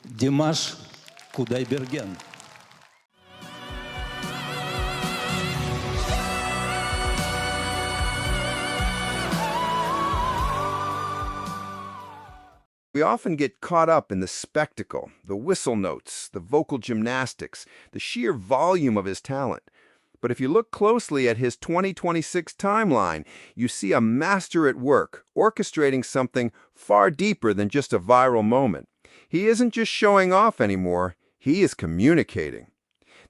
Dimash Kudaibergen. We often get caught up in the spectacle, the whistle notes, the vocal gymnastics, the sheer volume of his talent. But if you look closely at his 2026 timeline, you see a master at work, orchestrating something far deeper than just a viral moment. He isn't just showing off anymore, he is communicating.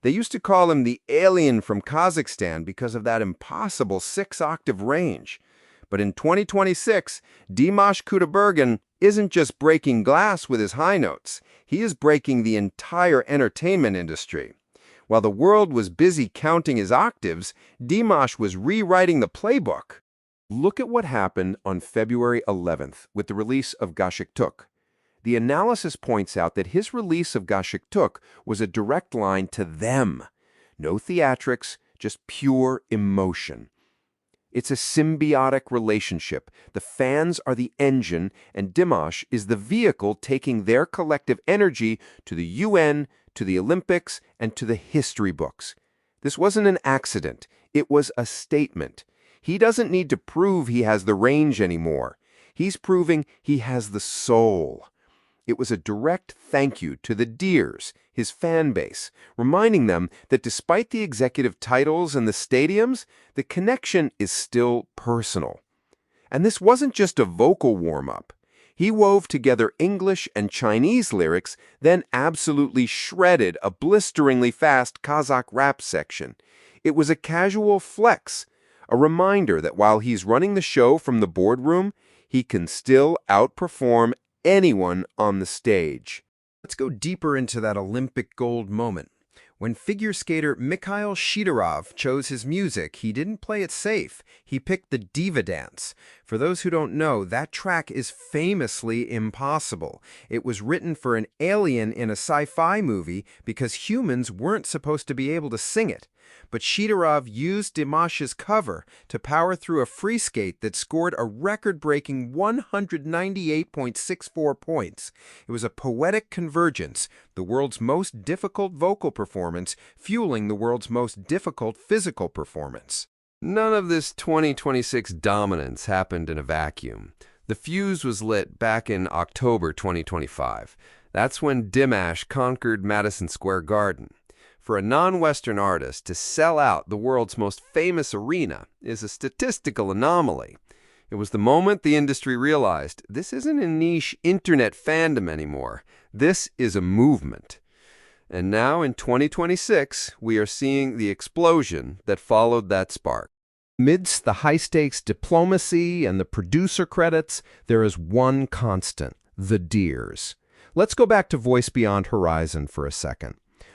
They used to call him the alien from Kazakhstan because of that impossible 6-octave range. But in 2026, Dimash Kudaibergen isn't just breaking glass with his high notes, he is breaking the entire entertainment industry. While the world was busy counting his octaves, Dimash was rewriting the playbook. Look at what happened on February 11th with the release of Gashiktuk. The analysis points out that his release of Gashiktuk was a direct line to them. No theatrics, just pure emotion. It's a symbiotic relationship. The fans are the engine, and Dimash is the vehicle taking their collective energy to the UN, to the Olympics, and to the history books. This wasn't an accident. It was a statement. He doesn't need to prove he has the range anymore. He's proving he has the soul. It was a direct thank you to the Deers, his fan base, reminding them that despite the executive titles and the stadiums, the connection is still personal. And this wasn't just a vocal warm-up. He wove together English and Chinese lyrics, then absolutely shredded a blisteringly fast Kazakh rap section. It was a casual flex, a reminder that while he's running the show from the boardroom, he can still outperform anyone on the stage. Let's go deeper into that Olympic gold moment. When figure skater Mikhail Shidorov chose his music, he didn't play it safe. He picked the diva dance. For those who don't know, that track is famously impossible. It was written for an alien in a sci-fi movie because humans weren't supposed to be able to sing it. But Shidorov used Dimash's cover to power through a free skate that scored a record-breaking 198.64 points. It was a poetic convergence, the world's most difficult vocal performance fueling the world's most difficult physical performance. None of this 2026 dominance happened in a vacuum. The fuse was lit back in October 2025. That's when Dimash conquered Madison Square Garden. For a non-Western artist to sell out the world's most famous arena is a statistical anomaly. It was the moment the industry realized this isn't a niche internet fandom anymore. This is a movement. And now in 2026, we are seeing the explosion that followed that spark. Amidst the high-stakes diplomacy and the producer credits, there is one constant: the Deers. Let's go back to Voice Beyond Horizon for a second.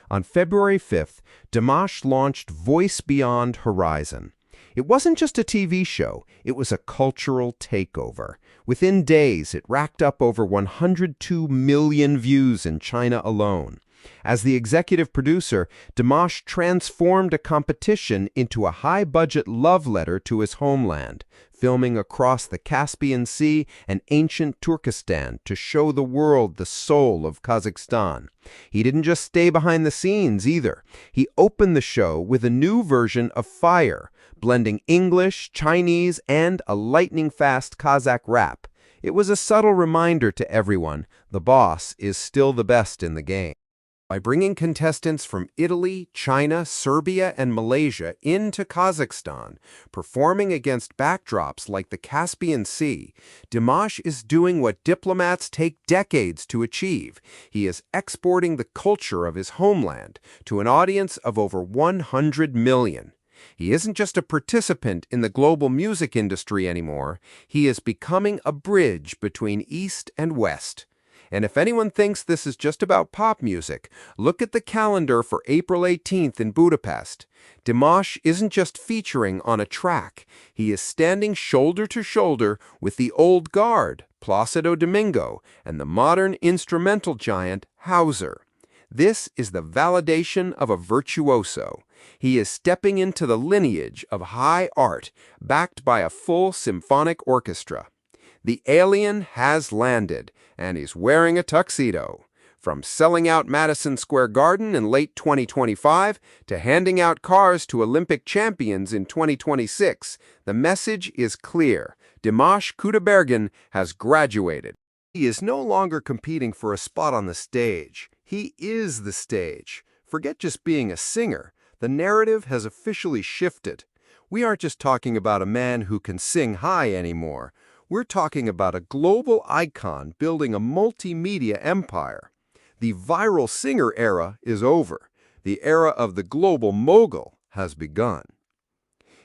On February 5th, Dimash launched Voice Beyond Horizon. It wasn't just a TV show, it was a cultural takeover. Within days, it racked up over 102 million views in China alone. As the executive producer, Dimash transformed a competition into a high-budget love letter to his homeland, filming across the Caspian Sea and ancient Turkestan to show the world the soul of Kazakhstan. He didn't just stay behind the scenes either. He opened the show with a new version of Fire, blending English, Chinese, and a lightning-fast Kazakh rap. It was a subtle reminder to everyone, the boss is still the best in the game. By bringing contestants from Italy, China, Serbia, and Malaysia into Kazakhstan, performing against backdrops like the Caspian Sea, Dimash is doing what diplomats take decades to achieve. He is exporting the culture of his homeland to an audience of over 100 million. He isn't just a participant in the global music industry anymore. He is becoming a bridge between East and West. And if anyone thinks this is just about pop music, look at the calendar for April 18th in Budapest. Dimash isn't just featuring on a track. He is standing shoulder to shoulder with the old guard, Placido Domingo, and the modern instrumental giant, Hauser. This is the validation of a virtuoso. He is stepping into the lineage of high art, backed by a full symphonic orchestra. The alien has landed, and he's wearing a tuxedo. From selling out Madison Square Garden in late 2025 to handing out cars to Olympic champions in 2026, the message is clear. Dimash Kudaibergen has graduated. He is no longer competing for a spot on the stage. He is the stage. Forget just being a singer. The narrative has officially shifted. We aren't just talking about a man who can sing high anymore. We're talking about a global icon building a multimedia empire. The viral singer era is over. The era of the global mogul has begun.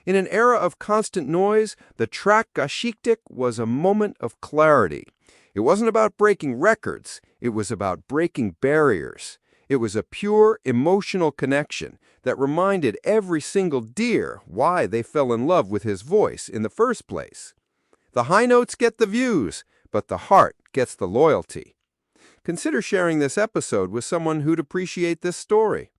In an era of constant noise, the track Gashiktik was a moment of clarity. It wasn't about breaking records. It was about breaking barriers. It was a pure emotional connection that reminded every single deer why they fell in love with his voice in the first place. The high notes get the views, but the heart gets the loyalty. Consider sharing this episode with someone who'd appreciate this story.